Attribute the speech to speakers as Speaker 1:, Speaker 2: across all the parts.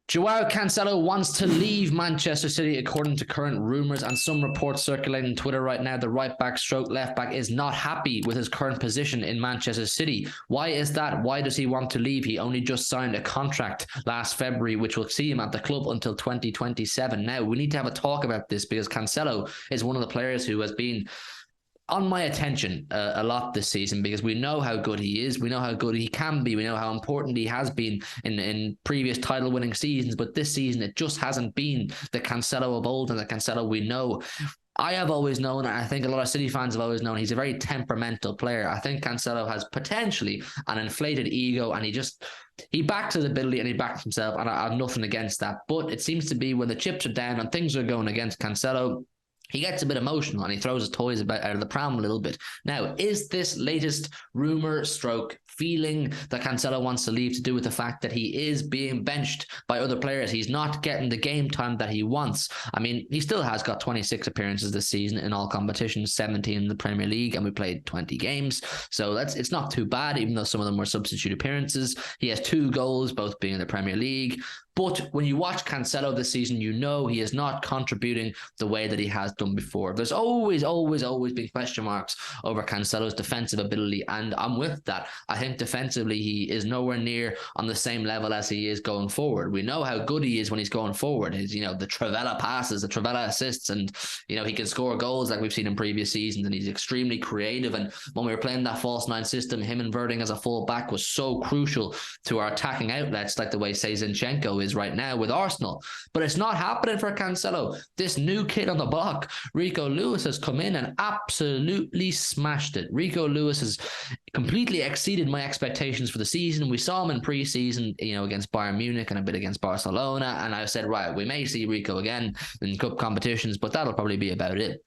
Speaker 1: Joao Cancelo wants to leave Manchester City, according to current rumours and some reports circulating on Twitter right now. The right back stroke left back is not happy with his current position in Manchester City. Why is that? Why does he want to leave? He only just signed a contract last February, which will see him at the club until 2027. Now, we need to have a talk about this because Cancelo is one of the players who has been on my attention a lot this season, because we know how good he is, we know how good he can be, we know how important he has been in previous title winning seasons, but this season it just hasn't been the Cancelo of old and the Cancelo we know. I have always known, and I think a lot of City fans have always known, he's a very temperamental player. I think Cancelo has potentially an inflated ego, and he backs his ability and he backs himself, and I have nothing against that. But it seems to be when the chips are down and things are going against Cancelo, he gets a bit emotional and he throws his toys out of the pram a little bit. Now, is this latest rumour stroke feeling that Cancelo wants to leave to do with the fact that he is being benched by other players? He's not getting the game time that he wants. I mean, he still has got 26 appearances this season in all competitions, 17 in the Premier League, and we played 20 games. So it's not too bad, even though some of them were substitute appearances. He has 2 goals, both being in the Premier League. But when you watch Cancelo this season, you know he is not contributing the way that he has done before. There's always been question marks over Cancelo's defensive ability, and I'm with that. I think defensively he is nowhere near on the same level as he is going forward. We know how good he is when he's going forward. His, the Trivela passes, the Trivela assists, and he can score goals like we've seen in previous seasons, and he's extremely creative. And when we were playing that false 9 system, him inverting as a full back was so crucial to our attacking outlets, like the way Zinchenko is right now with Arsenal. But it's not happening for Cancelo. This new kid on the block, Rico Lewis, has come in and absolutely smashed it. Rico Lewis has completely exceeded my expectations for the season. We saw him in pre-season, against Bayern Munich and a bit against Barcelona, and I said, right, we may see Rico again in cup competitions, but that'll probably be about it.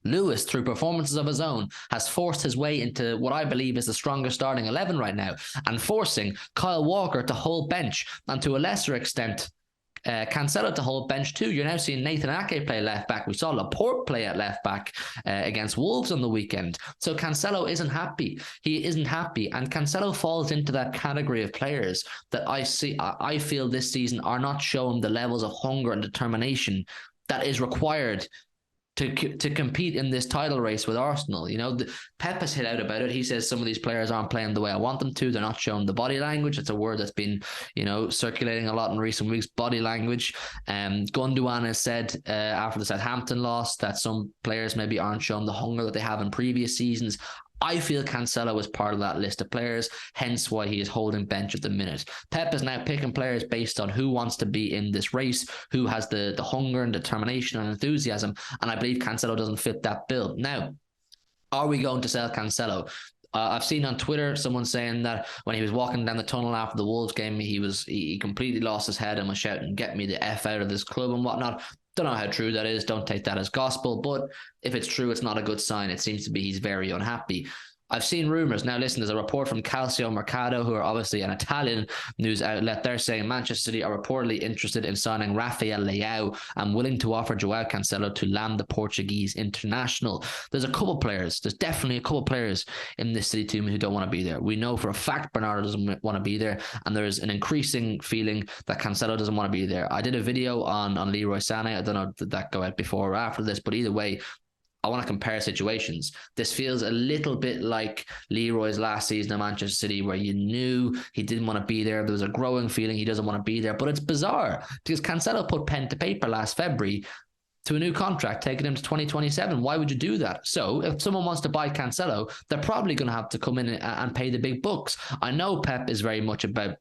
Speaker 1: Lewis, through performances of his own, has forced his way into what I believe is the strongest starting 11 right now, and forcing Kyle Walker to hold bench, and to a lesser extent, Cancelo to hold bench too. You're now seeing Nathan Ake play left back. We saw Laporte play at left back against Wolves on the weekend. So Cancelo isn't happy. He isn't happy, and Cancelo falls into that category of players that I feel this season are not showing the levels of hunger and determination that is required to compete in this title race with Arsenal. Pep has hit out about it. He says some of these players aren't playing the way I want them to. They're not showing the body language. It's a word that's been, circulating a lot in recent weeks, body language. Gundogan has said after the Southampton loss that some players maybe aren't showing the hunger that they have in previous seasons. I feel Cancelo is part of that list of players, hence why he is holding bench at the minute. Pep is now picking players based on who wants to be in this race, who has the hunger and determination and enthusiasm, and I believe Cancelo doesn't fit that bill. Now, are we going to sell Cancelo? I've seen on Twitter someone saying that when he was walking down the tunnel after the Wolves game, he completely lost his head and was shouting, "Get me the F out of this club" and whatnot. Don't know how true that is. Don't take that as gospel. But if it's true, it's not a good sign. It seems to be he's very unhappy. I've seen rumours. Now, listen, there's a report from Calcio Mercato, who are obviously an Italian news outlet. They're saying Manchester City are reportedly interested in signing Rafael Leao and willing to offer Joao Cancelo to land the Portuguese international. There's definitely a couple players in this City team who don't want to be there. We know for a fact Bernardo doesn't want to be there, and there's an increasing feeling that Cancelo doesn't want to be there. I did a video on Leroy Sané. I don't know did that go out before or after this, but either way, I want to compare situations. This feels a little bit like Leroy's last season at Manchester City, where you knew he didn't want to be there. There was a growing feeling he doesn't want to be there. But it's bizarre because Cancelo put pen to paper last February to a new contract, taking him to 2027. Why would you do that? So if someone wants to buy Cancelo, they're probably going to have to come in and pay the big bucks. I know Pep is very much about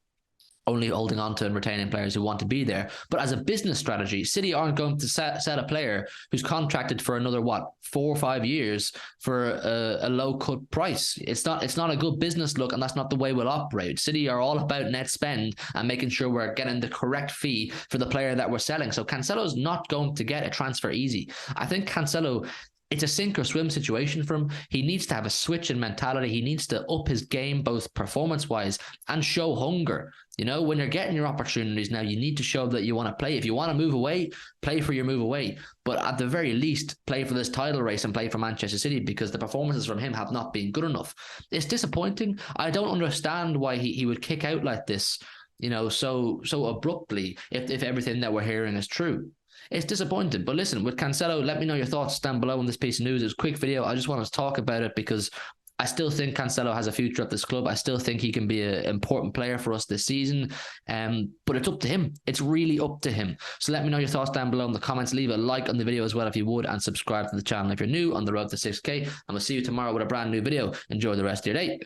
Speaker 1: only holding on to and retaining players who want to be there. But as a business strategy, City aren't going to set a player who's contracted for another, 4 or 5 years for a low-cut price. It's not a good business look, and that's not the way we'll operate. City are all about net spend and making sure we're getting the correct fee for the player that we're selling. So Cancelo's not going to get a transfer easy. I think Cancelo, it's a sink or swim situation for him. He needs to have a switch in mentality. He needs to up his game, both performance-wise and show hunger. When you're getting your opportunities now, you need to show that you want to play. If you want to move away, play for your move away. But at the very least, play for this title race and play for Manchester City, because the performances from him have not been good enough. It's disappointing. I don't understand why he would kick out like this. so abruptly if everything that we're hearing is true. It's disappointing. But listen, with Cancelo, let me know your thoughts down below on this piece of news. It's a quick video. I just want to talk about it because I still think Cancelo has a future at this club. I still think he can be an important player for us this season. But it's up to him. It's really up to him. So let me know your thoughts down below in the comments. Leave a like on the video as well if you would, and subscribe to the channel if you're new on the road to 6K. And we'll see you tomorrow with a brand new video. Enjoy the rest of your day.